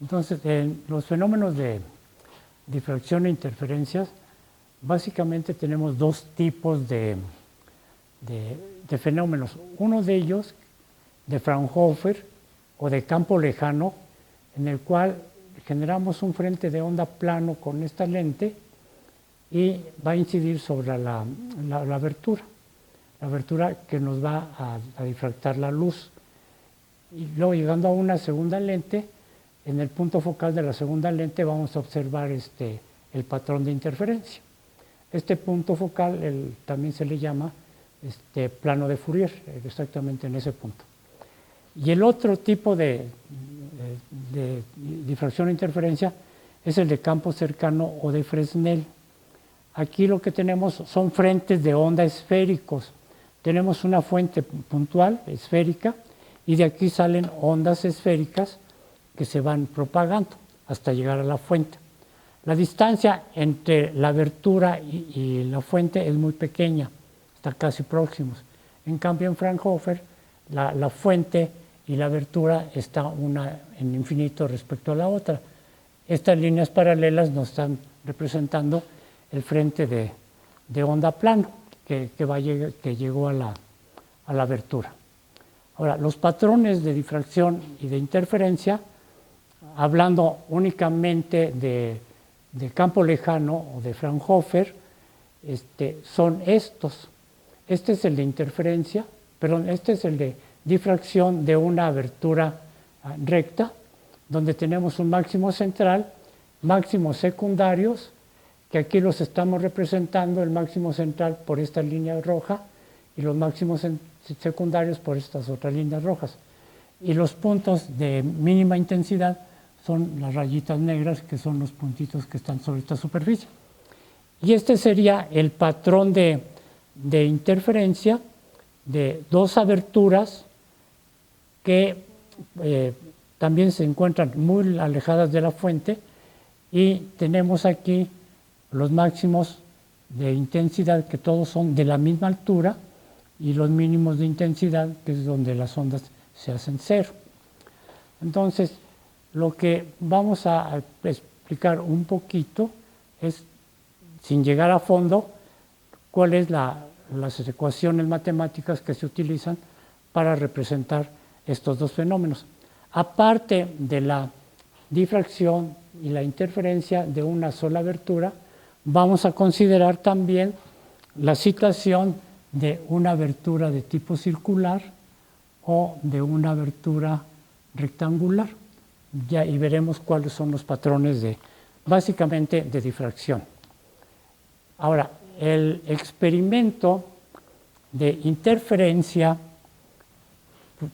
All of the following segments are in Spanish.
Entonces, en los fenómenos de difracción e interferencias, básicamente tenemos dos tipos de fenómenos. Uno de ellos, de Fraunhofer o de campo lejano, en el cual generamos un frente de onda plano con esta lente y va a incidir sobre la abertura que nos va a difractar la luz. Y luego, llegando a una segunda lente, en el punto focal de la segunda lente vamos a observar el patrón de interferencia. Este punto focal también se le llama plano de Fourier, exactamente en ese punto. Y el otro tipo de difracción e interferencia es el de campo cercano o de Fresnel. Aquí lo que tenemos son frentes de onda esféricos. Tenemos una fuente puntual, esférica, y de aquí salen ondas esféricas que se van propagando hasta llegar a la fuente. La distancia entre la abertura y la fuente es muy pequeña, está casi próximos. En cambio, en Fraunhofer, la fuente y la abertura está una en infinito respecto a la otra. Estas líneas paralelas nos están representando el frente de onda plano que llegó a la abertura. Ahora, los patrones de difracción y de interferencia, hablando únicamente de campo lejano o de Fraunhofer, son estos. Este es el de interferencia, este es el de difracción de una abertura recta, donde tenemos un máximo central, máximos secundarios, que aquí los estamos representando, el máximo central por esta línea roja y los máximos secundarios por estas otras líneas rojas. Y los puntos de mínima intensidad son las rayitas negras, que son los puntitos que están sobre esta superficie. Y este sería el patrón de interferencia de dos aberturas que también se encuentran muy alejadas de la fuente, y tenemos aquí los máximos de intensidad, que todos son de la misma altura, y los mínimos de intensidad, que es donde las ondas se hacen cero. Entonces, lo que vamos a explicar un poquito es, sin llegar a fondo, cuáles las ecuaciones matemáticas que se utilizan para representar estos dos fenómenos. Aparte de la difracción y la interferencia de una sola abertura, vamos a considerar también la situación de una abertura de tipo circular o de una abertura rectangular. Y veremos cuáles son los patrones básicamente de difracción. Ahora, el experimento de interferencia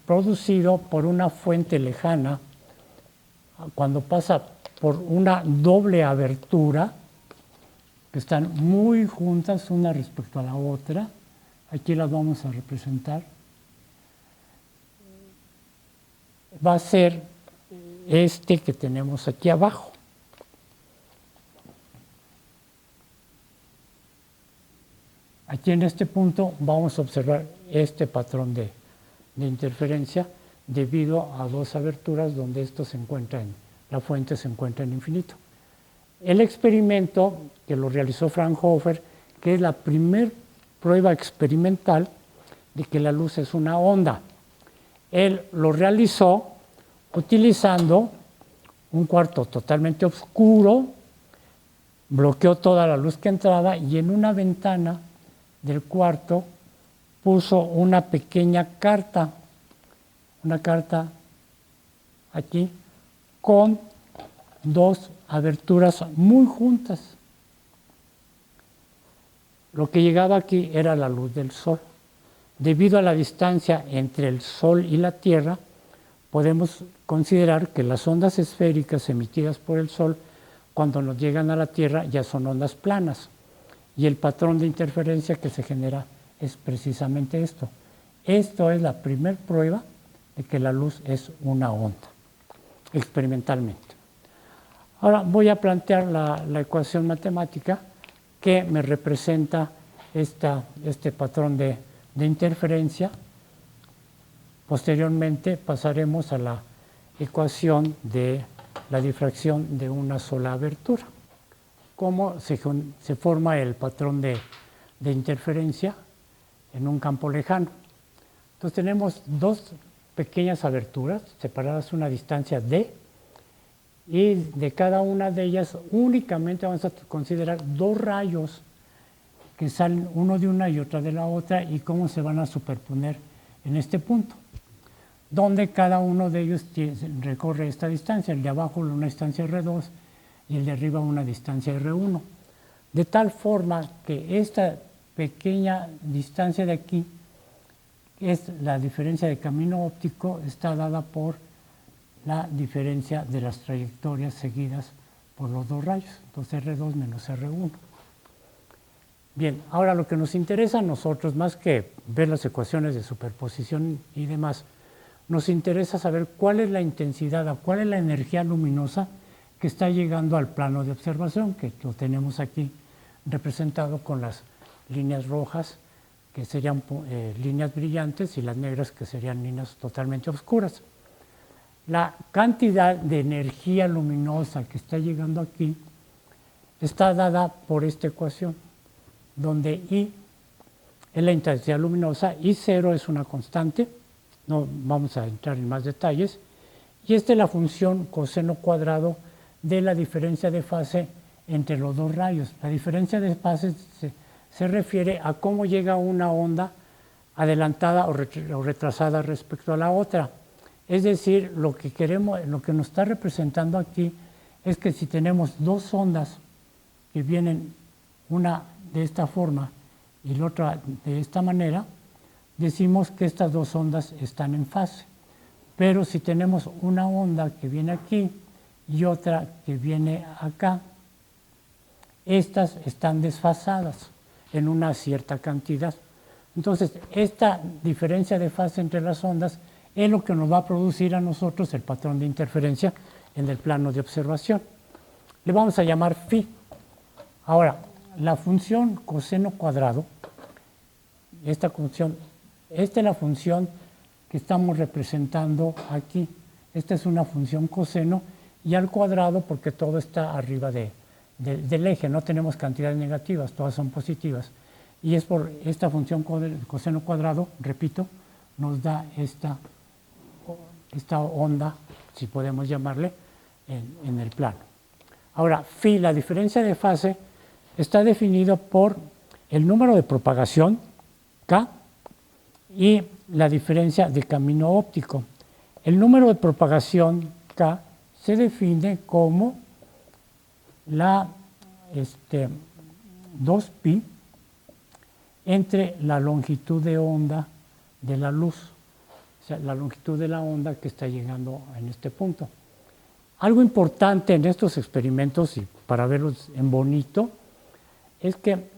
producido por una fuente lejana, cuando pasa por una doble abertura, que están muy juntas una respecto a la otra, aquí las vamos a representar, va a ser este que tenemos aquí abajo. Aquí en este punto vamos a observar este patrón de interferencia debido a dos aberturas donde la fuente se encuentra en infinito. El experimento que lo realizó Fraunhofer, que es la primer prueba experimental de que la luz es una onda, él lo realizó utilizando un cuarto totalmente oscuro, bloqueó toda la luz que entraba, y en una ventana del cuarto puso una pequeña carta, aquí, con dos aberturas muy juntas. Lo que llegaba aquí era la luz del sol. Debido a la distancia entre el sol y la Tierra, podemos considerar que las ondas esféricas emitidas por el sol, cuando nos llegan a la Tierra, ya son ondas planas. Y el patrón de interferencia que se genera es precisamente esto. Esto es la primera prueba de que la luz es una onda, experimentalmente. Ahora voy a plantear la ecuación matemática que me representa este patrón de interferencia. Posteriormente pasaremos a la ecuación de la difracción de una sola abertura. Cómo se forma el patrón de interferencia en un campo lejano. Entonces tenemos dos pequeñas aberturas separadas a una distancia d, y de cada una de ellas únicamente vamos a considerar dos rayos que salen uno de una y otra de la otra y cómo se van a superponer en este punto, donde cada uno de ellos recorre esta distancia, el de abajo una distancia R2 y el de arriba una distancia R1, de tal forma que esta pequeña distancia de aquí es la diferencia de camino óptico, está dada por la diferencia de las trayectorias seguidas por los dos rayos, entonces R2 menos R1. Bien, ahora lo que nos interesa a nosotros, más que ver las ecuaciones de superposición y demás, nos interesa saber cuál es la intensidad, cuál es la energía luminosa que está llegando al plano de observación, que lo tenemos aquí representado con las líneas rojas, que serían líneas brillantes, y las negras, que serían líneas totalmente oscuras. La cantidad de energía luminosa que está llegando aquí está dada por esta ecuación, donde I es la intensidad luminosa, I0 es una constante, no vamos a entrar en más detalles, y esta es la función coseno cuadrado de la diferencia de fase entre los dos rayos. La diferencia de fase se refiere a cómo llega una onda adelantada o retrasada respecto a la otra. Es decir, lo que queremos, lo que nos está representando aquí es que si tenemos dos ondas que vienen una de esta forma y la otra de esta manera, decimos que estas dos ondas están en fase. Pero si tenemos una onda que viene aquí y otra que viene acá, estas están desfasadas en una cierta cantidad. Entonces, esta diferencia de fase entre las ondas es lo que nos va a producir a nosotros el patrón de interferencia en el plano de observación. Le vamos a llamar phi. Ahora, la función coseno cuadrado, esta es la función que estamos representando aquí. Esta es una función coseno y al cuadrado porque todo está arriba del eje, no tenemos cantidades negativas, todas son positivas. Y es por esta función coseno cuadrado, repito, nos da esta onda, si podemos llamarle, en el plano. Ahora, phi, la diferencia de fase, está definido por el número de propagación, K, y la diferencia de camino óptico. El número de propagación, K, se define como la 2pi entre la longitud de onda de la luz, o sea, la longitud de la onda que está llegando en este punto. Algo importante en estos experimentos, y para verlos en bonito, es que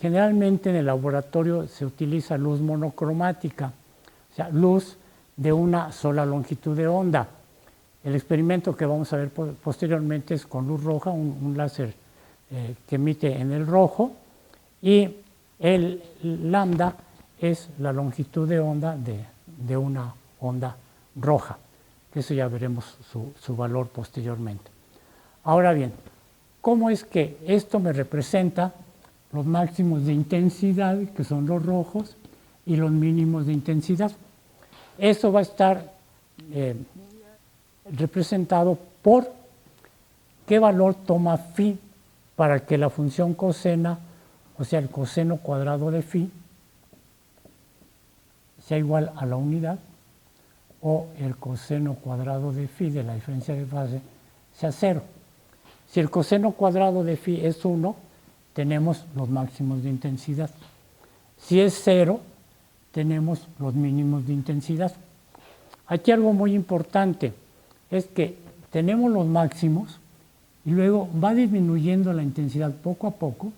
generalmente en el laboratorio se utiliza luz monocromática, o sea, luz de una sola longitud de onda. El experimento que vamos a ver posteriormente es con luz roja, un láser que emite en el rojo, y el lambda es la longitud de onda de una onda roja, que eso ya veremos su valor posteriormente. Ahora bien, ¿cómo es que esto me representa los máximos de intensidad, que son los rojos, y los mínimos de intensidad? Eso va a estar representado por qué valor toma phi para que la función cosena, o sea, el coseno cuadrado de phi, sea igual a la unidad, o el coseno cuadrado de phi de la diferencia de fase sea 0. Si el coseno cuadrado de phi es 1, tenemos los máximos de intensidad. Si es 0, tenemos los mínimos de intensidad. Aquí algo muy importante es que tenemos los máximos y luego va disminuyendo la intensidad poco a poco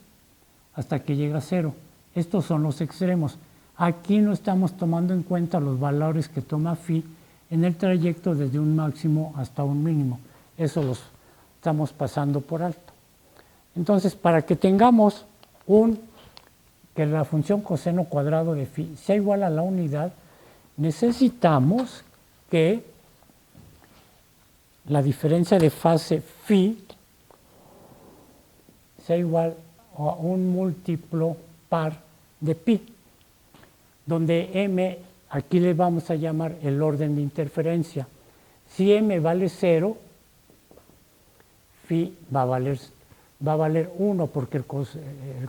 hasta que llega a 0. Estos son los extremos. Aquí no estamos tomando en cuenta los valores que toma phi en el trayecto desde un máximo hasta un mínimo. Eso los estamos pasando por alto. Entonces, para que tengamos que la función coseno cuadrado de phi sea igual a la unidad, necesitamos que la diferencia de fase phi sea igual a un múltiplo par de pi, donde m aquí le vamos a llamar el orden de interferencia. Si m vale 0, phi va a valer 1 porque el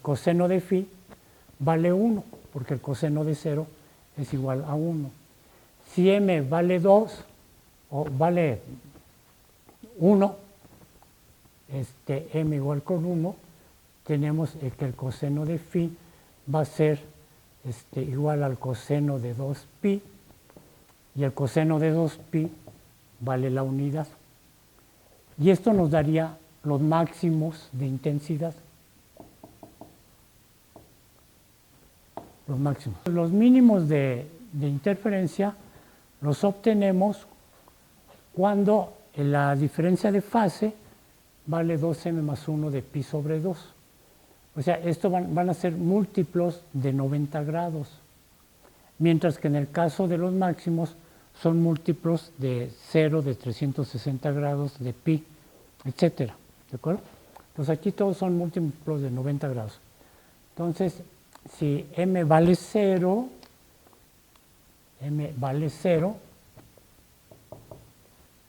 coseno de phi vale 1 porque el coseno de 0 es igual a 1. Si m vale 2 o vale 1, m igual con 1, tenemos que el coseno de phi va a ser igual al coseno de 2pi, y el coseno de 2pi vale la unidad. Y esto nos daría los máximos de intensidad. Los máximos. Los mínimos de interferencia los obtenemos cuando la diferencia de fase vale 2m más 1 de pi sobre 2. O sea, esto van a ser múltiplos de 90 grados, mientras que en el caso de los máximos son múltiplos de 0, de 360 grados, de pi, etcétera. ¿De acuerdo? Entonces aquí todos son múltiplos de 90 grados. Entonces, si m vale 0,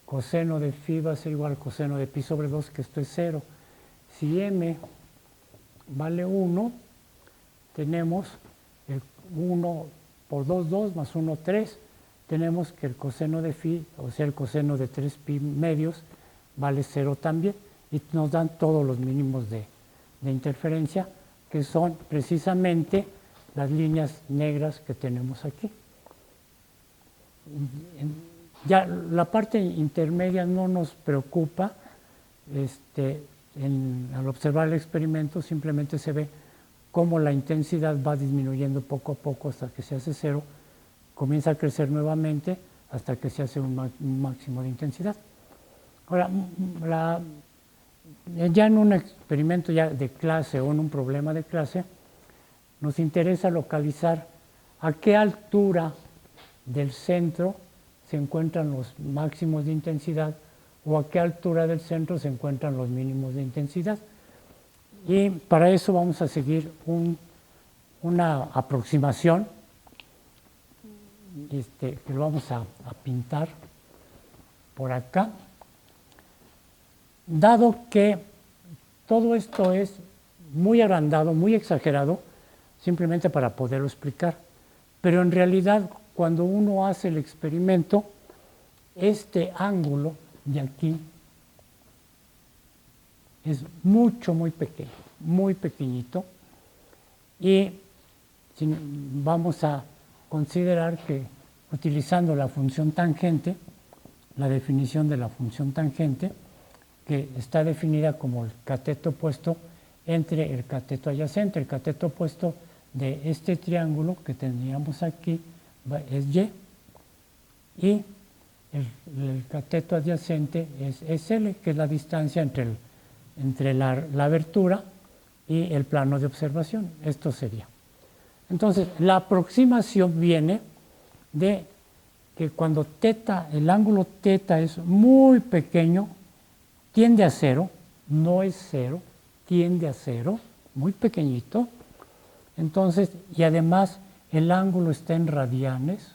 coseno de phi va a ser igual al coseno de pi sobre 2, que esto es 0. Si m vale 1, tenemos el 1 por 2, 2, más 1, 3. Tenemos que el coseno de phi, o sea, el coseno de 3 pi medios, vale 0 también. Y nos dan todos los mínimos de interferencia, que son precisamente las líneas negras que tenemos aquí. Ya la parte intermedia no nos preocupa. Al observar el experimento simplemente se ve cómo la intensidad va disminuyendo poco a poco hasta que se hace 0, comienza a crecer nuevamente hasta que se hace un máximo de intensidad. Ahora, ya en un experimento ya de clase o en un problema de clase, nos interesa localizar a qué altura del centro se encuentran los máximos de intensidad o a qué altura del centro se encuentran los mínimos de intensidad. Y para eso vamos a seguir una aproximación que lo vamos a pintar por acá. Dado que todo esto es muy agrandado, muy exagerado, simplemente para poderlo explicar, pero en realidad cuando uno hace el experimento, este ángulo de aquí es muy pequeño, muy pequeñito, y vamos a considerar que utilizando la función tangente, la definición de la función tangente, que está definida como el cateto opuesto entre el cateto adyacente. El cateto opuesto de este triángulo que tendríamos aquí es Y, y el cateto adyacente es L, que es la distancia entre la abertura y el plano de observación. Esto sería. Entonces, la aproximación viene de que cuando teta, el ángulo teta es muy pequeño, tiende a 0, no es 0, tiende a 0, muy pequeñito. Entonces, y además el ángulo está en radianes.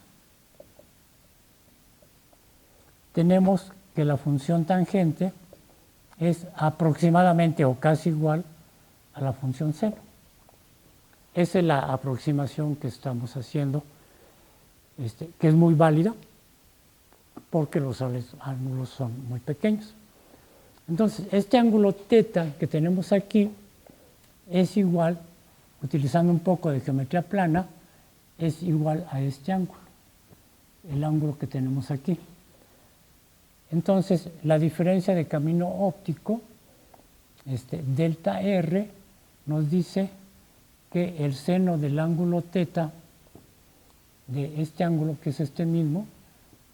Tenemos que la función tangente es aproximadamente o casi igual a la función seno. Esa es la aproximación que estamos haciendo, que es muy válida porque los ángulos son muy pequeños. Entonces, este ángulo teta que tenemos aquí es igual, utilizando un poco de geometría plana, es igual a este ángulo, el ángulo que tenemos aquí. Entonces, la diferencia de camino óptico, delta R, nos dice que el seno del ángulo teta de este ángulo, que es este mismo,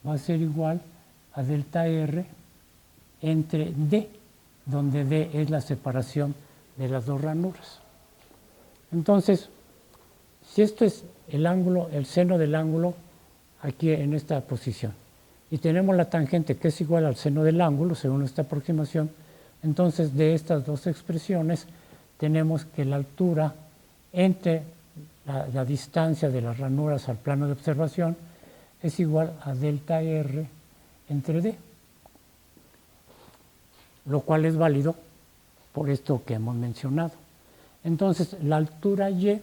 va a ser igual a delta R entre D, donde D es la separación de las dos ranuras. Entonces, si esto es el ángulo, el seno del ángulo, aquí en esta posición, y tenemos la tangente que es igual al seno del ángulo, según esta aproximación, entonces de estas dos expresiones tenemos que la altura entre la distancia de las ranuras al plano de observación es igual a delta R entre D, lo cual es válido por esto que hemos mencionado. Entonces, la altura Y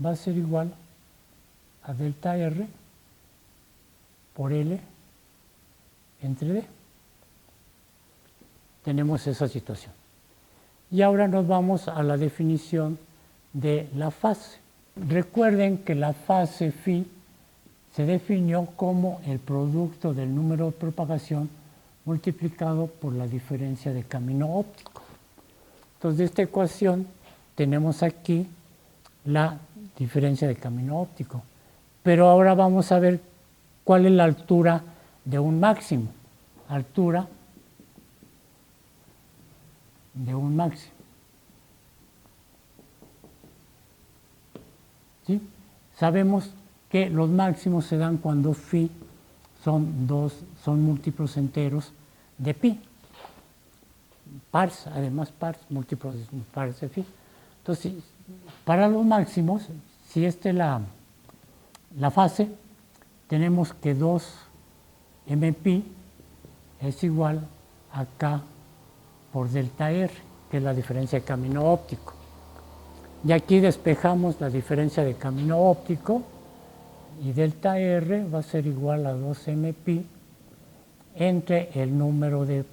va a ser igual a delta R por L entre D. Tenemos esa situación. Y ahora nos vamos a la definición de la fase. Recuerden que la fase φ se definió como el producto del número de propagación multiplicado por la diferencia de camino óptico. Entonces, de esta ecuación tenemos aquí la diferencia de camino óptico. Pero ahora vamos a ver cuál es la altura de un máximo. Altura de un máximo. ¿Sí? Sabemos que los máximos se dan cuando φ son múltiplos enteros de pi. Pars, además pars, múltiplos pares de φ. Entonces, para los máximos, si esta es la fase, tenemos que 2mπ es igual a k por delta R, que es la diferencia de camino óptico. Y aquí despejamos la diferencia de camino óptico y delta R va a ser igual a 2mπ entre el número de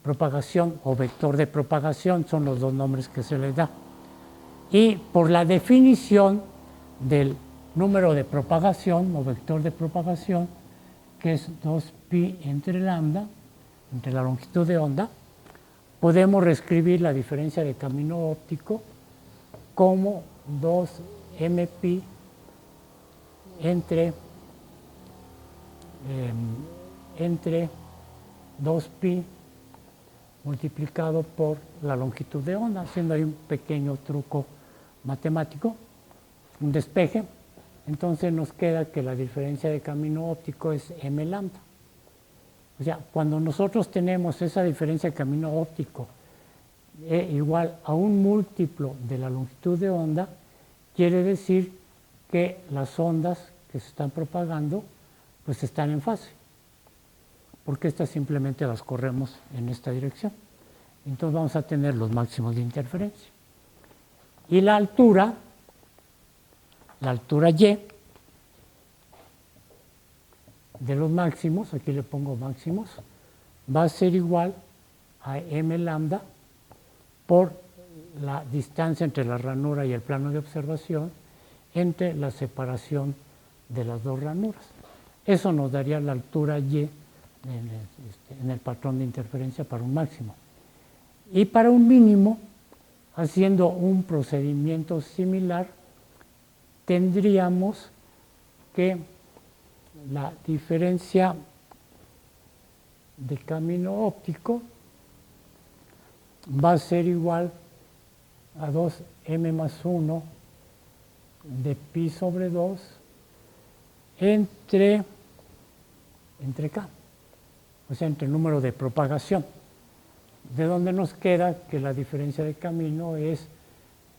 propagación o vector de propagación, son los dos nombres que se les da. Y por la definición del número de propagación o vector de propagación, que es 2pi entre lambda, entre la longitud de onda, podemos reescribir la diferencia de camino óptico como 2mπ entre 2pi multiplicado por la longitud de onda, haciendo ahí un pequeño truco matemático, un despeje. Entonces nos queda que la diferencia de camino óptico es m lambda. O sea, cuando nosotros tenemos esa diferencia de camino óptico igual a un múltiplo de la longitud de onda, quiere decir que las ondas que se están propagando pues están en fase, porque estas simplemente las corremos en esta dirección. Entonces vamos a tener los máximos de interferencia. Y la altura Y de los máximos, aquí le pongo máximos, va a ser igual a m lambda por la distancia entre la ranura y el plano de observación entre la separación de las dos ranuras. Eso nos daría la altura Y en el patrón de interferencia para un máximo. Y para un mínimo, haciendo un procedimiento similar, tendríamos que la diferencia de camino óptico va a ser igual a 2m más 1 de pi sobre 2 entre k, o sea, entre el número de propagación, de donde nos queda que la diferencia de camino es,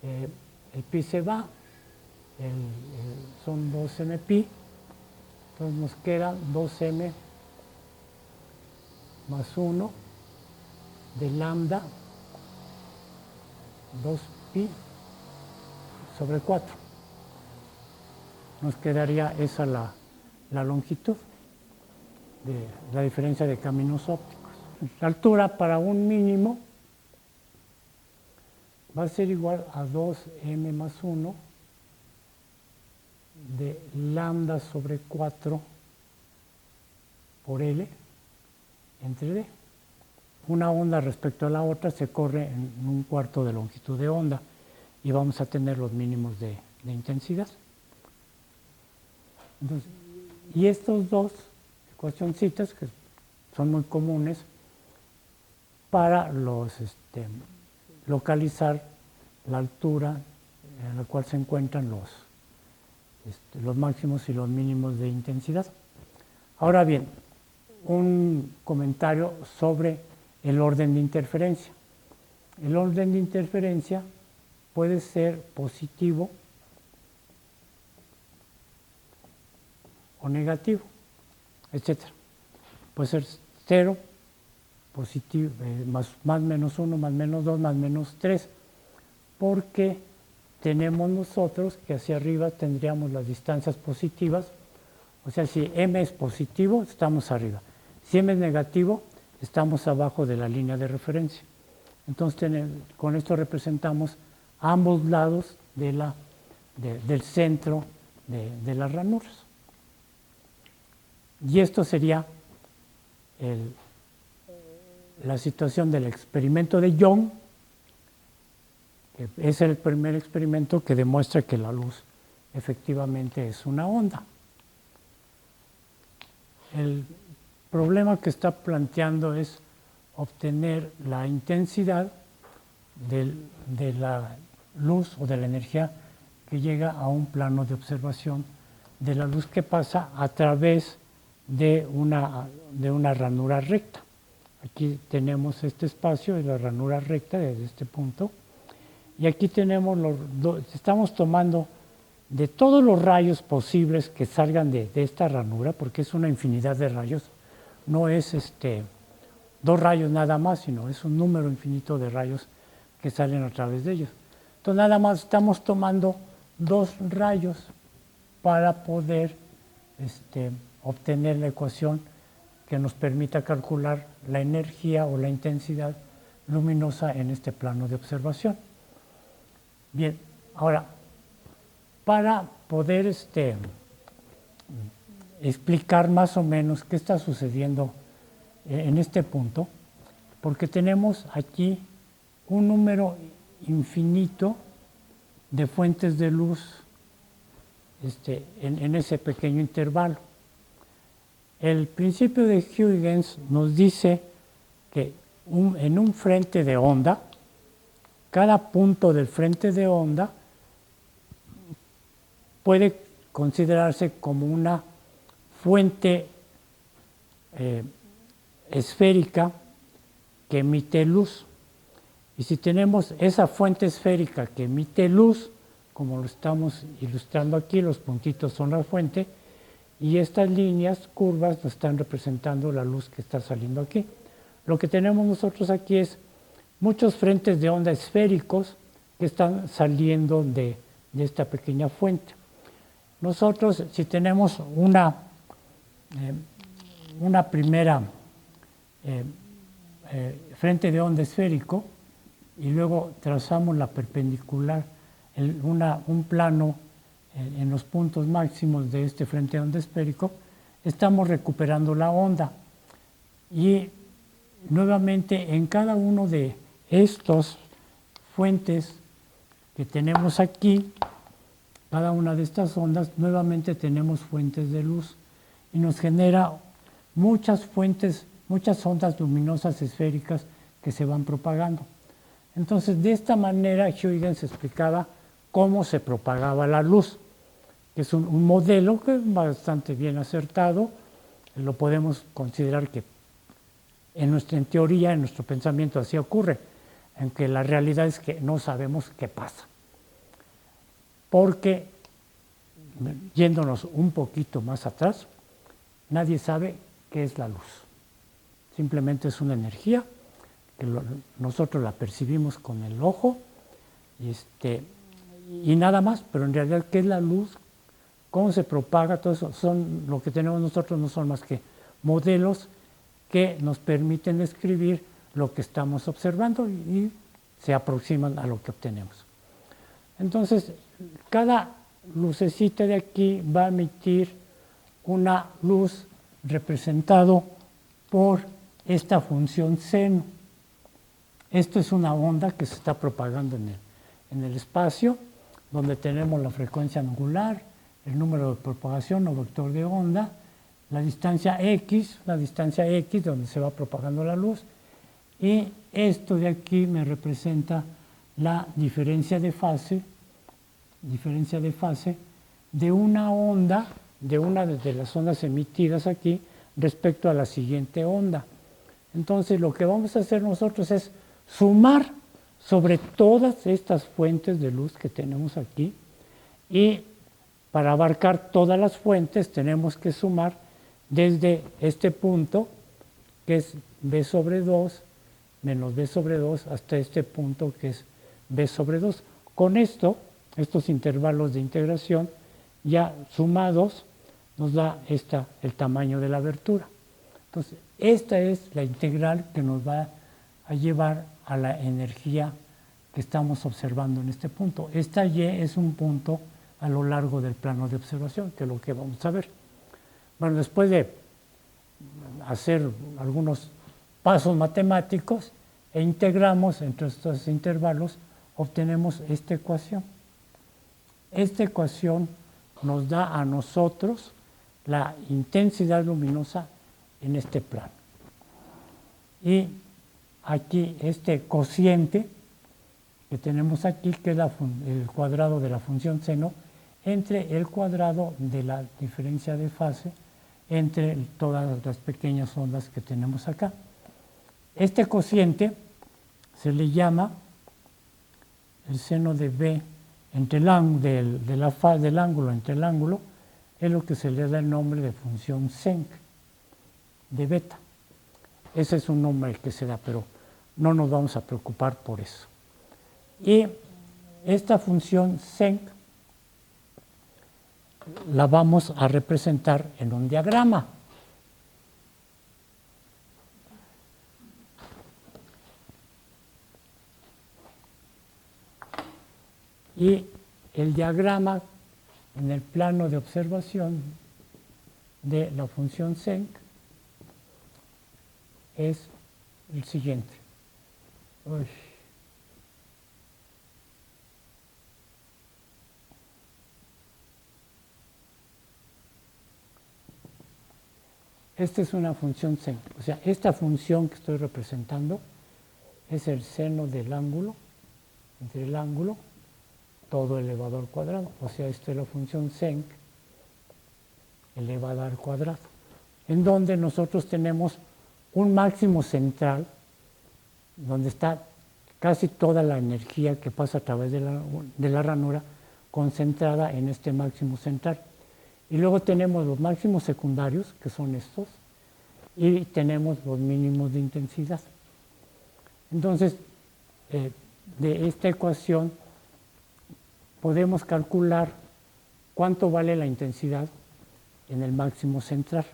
el pi se va, son 2m pi, entonces nos queda 2m más 1 de lambda 2pi sobre 4. Nos quedaría esa la longitud de la diferencia de caminos ópticos. La altura para un mínimo va a ser igual a 2m más 1 de lambda sobre 4 por L entre D. Una onda respecto a la otra se corre en un cuarto de longitud de onda y vamos a tener los mínimos de intensidad. Entonces, y estos dos ecuacioncitas que son muy comunes para localizar la altura en la cual se encuentran los máximos y los mínimos de intensidad. Ahora bien, un comentario sobre el orden de interferencia. El orden de interferencia puede ser positivo o negativo, etc. Puede ser 0, positivo, más menos 1, más menos 2, más menos 3, porque tenemos nosotros que hacia arriba tendríamos las distancias positivas, o sea, si m es positivo, estamos arriba. Si m es negativo, estamos abajo de la línea de referencia. Entonces, con esto representamos ambos lados del centro de las ranuras. Y esto sería la situación del experimento de Young, que es el primer experimento que demuestra que la luz efectivamente es una onda. El problema que está planteando es obtener la intensidad de la luz o de la energía que llega a un plano de observación de la luz que pasa a través de una ranura recta. Aquí tenemos este espacio de la ranura recta desde este punto, y aquí tenemos estamos tomando de todos los rayos posibles que salgan de esta ranura, porque es una infinidad de rayos, no es 2 rayos nada más, sino es un número infinito de rayos que salen a través de ellos. Entonces nada más estamos tomando 2 rayos para poder obtener la ecuación que nos permita calcular la energía o la intensidad luminosa en este plano de observación. Bien, ahora, para poder explicar más o menos qué está sucediendo en este punto, porque tenemos aquí un número infinito de fuentes de luz en ese pequeño intervalo. El principio de Huygens nos dice que en un frente de onda, cada punto del frente de onda puede considerarse como una fuente esférica que emite luz. Y si tenemos esa fuente esférica que emite luz, como lo estamos ilustrando aquí, los puntitos son la fuente, y estas líneas curvas nos están representando la luz que está saliendo aquí. Lo que tenemos nosotros aquí es muchos frentes de onda esféricos que están saliendo de esta pequeña fuente. Nosotros, si tenemos una primera frente de onda esférico y luego trazamos la perpendicular, un plano en los puntos máximos de este frente de onda esférico, estamos recuperando la onda. Y nuevamente en cada uno de estos fuentes que tenemos aquí, cada una de estas ondas, nuevamente tenemos fuentes de luz y nos genera muchas ondas luminosas esféricas que se van propagando. Entonces, de esta manera, Huygens explicaba cómo se propagaba la luz, que es un modelo que es bastante bien acertado. Lo podemos considerar que en teoría, en nuestro pensamiento así ocurre, aunque la realidad es que no sabemos qué pasa. Porque, yéndonos un poquito más atrás, nadie sabe qué es la luz. Simplemente es una energía que nosotros la percibimos con el ojo y nada más, pero en realidad, ¿qué es la luz? ¿Cómo se propaga? Todo eso lo que tenemos nosotros no son más que modelos que nos permiten describir lo que estamos observando y se aproximan a lo que obtenemos. Entonces, cada lucecita de aquí va a emitir una luz representado por esta función seno. Esto es una onda que se está propagando en el espacio, donde tenemos la frecuencia angular, el número de propagación o vector de onda, la distancia x, donde se va propagando la luz, y esto de aquí me representa la diferencia de fase de una onda, de una de las ondas emitidas aquí, respecto a la siguiente onda. Entonces lo que vamos a hacer nosotros es sumar sobre todas estas fuentes de luz que tenemos aquí, y para abarcar todas las fuentes tenemos que sumar desde este punto, que es B sobre 2, menos B sobre 2, hasta este punto que es B sobre 2. Con esto, estos intervalos de integración ya sumados nos da el tamaño de la abertura. Entonces, esta es la integral que nos va a llevar a la energía que estamos observando en este punto. Esta Y es un punto a lo largo del plano de observación, que es lo que vamos a ver. Bueno, después de hacer algunos pasos matemáticos e integramos entre estos intervalos, obtenemos esta ecuación. Esta ecuación nos da a nosotros la intensidad luminosa en este plano. Y aquí este cociente que tenemos aquí, que es el cuadrado de la función seno, entre el cuadrado de la diferencia de fase entre todas las pequeñas ondas que tenemos acá. Este cociente se le llama el seno de B entre el del ángulo entre el ángulo, es lo que se le da el nombre de función senc de beta. Ese es un nombre que se da, pero no nos vamos a preocupar por eso. Y esta función senc la vamos a representar en un diagrama. Y el diagrama en el plano de observación de la función senc es el siguiente. Uy. Esta es una función senc. O sea, esta función que estoy representando es el seno del ángulo, entre el ángulo, todo elevado al cuadrado. O sea, esta es la función senc elevada al cuadrado, en donde nosotros tenemos un máximo central, donde está casi toda la energía que pasa a través de la ranura concentrada en este máximo central. Y luego tenemos los máximos secundarios, que son estos, y tenemos los mínimos de intensidad. Entonces, de esta ecuación podemos calcular cuánto vale la intensidad en el máximo central.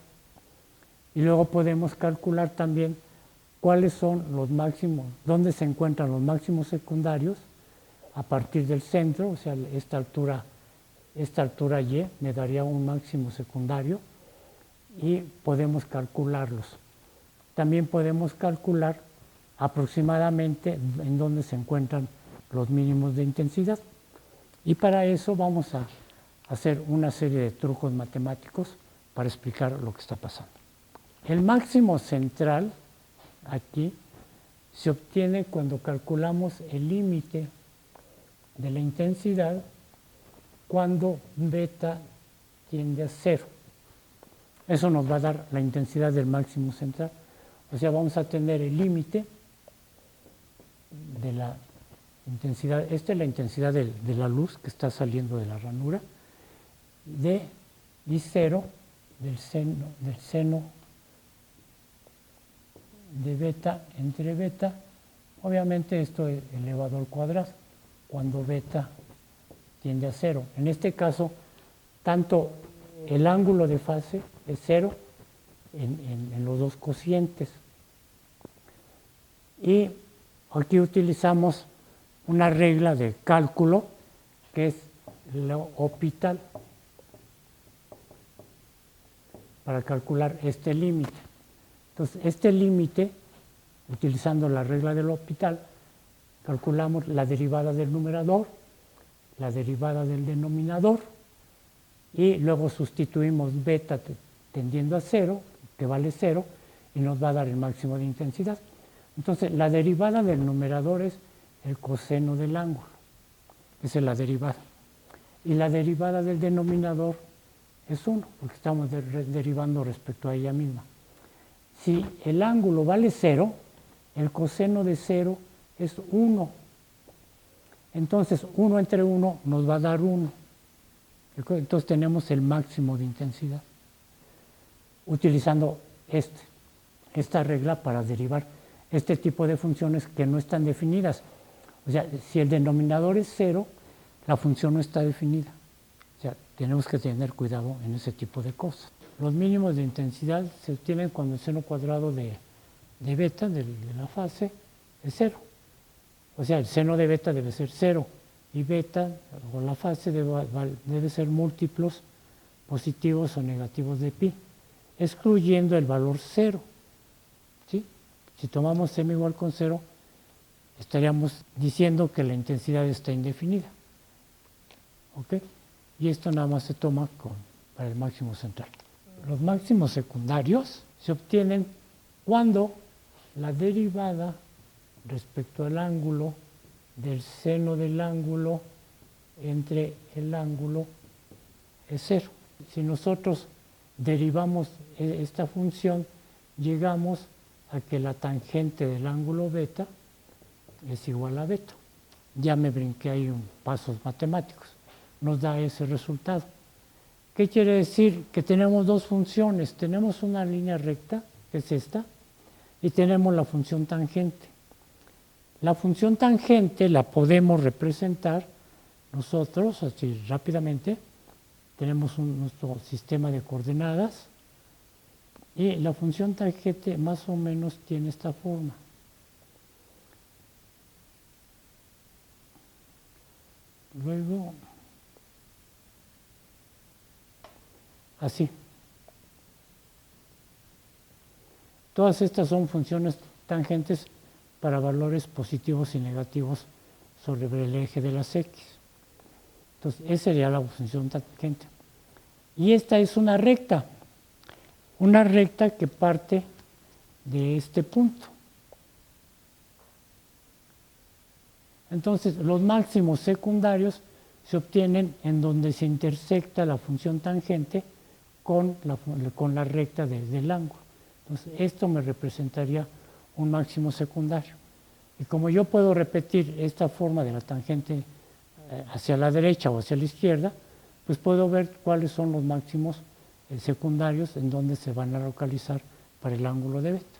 Y luego podemos calcular también cuáles son los máximos, dónde se encuentran los máximos secundarios a partir del centro, o sea, esta altura Y me daría un máximo secundario y podemos calcularlos. También podemos calcular aproximadamente en dónde se encuentran los mínimos de intensidad. Y para eso vamos a hacer una serie de trucos matemáticos para explicar lo que está pasando. El máximo central aquí se obtiene cuando calculamos el límite de la intensidad cuando beta tiende a 0. Eso nos va a dar la intensidad del máximo central. O sea, vamos a tener el límite de la intensidad. Esta es la intensidad de la luz que está saliendo de la ranura, de I0 del seno de beta entre beta. Obviamente esto es elevado al cuadrado cuando beta tiende a 0. En este caso, tanto el ángulo de fase es 0 en los dos cocientes. Y aquí utilizamos una regla de cálculo que es lo hopital para calcular este límite. Entonces, este límite, utilizando la regla del hopital, calculamos la derivada del numerador, la derivada del denominador, y luego sustituimos beta tendiendo a 0, que vale 0, y nos va a dar el máximo de intensidad. Entonces, la derivada del numerador es el coseno del ángulo. Esa es la derivada. Y la derivada del denominador es 1, porque estamos derivando respecto a ella misma. Si el ángulo vale 0, el coseno de 0 es 1. Entonces 1 entre 1 nos va a dar 1. Entonces tenemos el máximo de intensidad, utilizando esta regla para derivar este tipo de funciones que no están definidas. O sea, si el denominador es 0, la función no está definida. O sea, tenemos que tener cuidado en ese tipo de cosas. Los mínimos de intensidad se obtienen cuando el seno cuadrado de beta, de la fase, es 0. O sea, el seno de beta debe ser 0 y beta, o la fase, debe ser múltiplos positivos o negativos de pi, excluyendo el valor 0. ¿Sí? Si tomamos m igual con 0, estaríamos diciendo que la intensidad está indefinida. ¿Ok? Y esto nada más se toma para el máximo central. Los máximos secundarios se obtienen cuando la derivada respecto al ángulo del seno del ángulo entre el ángulo es 0. Si nosotros derivamos esta función, llegamos a que la tangente del ángulo beta es igual a beta. Ya me brinqué ahí pasos matemáticos. Nos da ese resultado. ¿Qué quiere decir? Que tenemos dos funciones. Tenemos una línea recta, que es esta, y tenemos la función tangente. La función tangente la podemos representar nosotros, así rápidamente. Tenemos nuestro sistema de coordenadas y la función tangente más o menos tiene esta forma. Luego, así. Todas estas son funciones tangentes para valores positivos y negativos sobre el eje de las X. Entonces, esa sería la función tangente. Y esta es una recta que parte de este punto. Entonces, los máximos secundarios se obtienen en donde se intersecta la función tangente con la recta del ángulo. Entonces, esto me representaría un máximo secundario. Y como yo puedo repetir esta forma de la tangente hacia la derecha o hacia la izquierda, pues puedo ver cuáles son los máximos secundarios en donde se van a localizar para el ángulo de beta.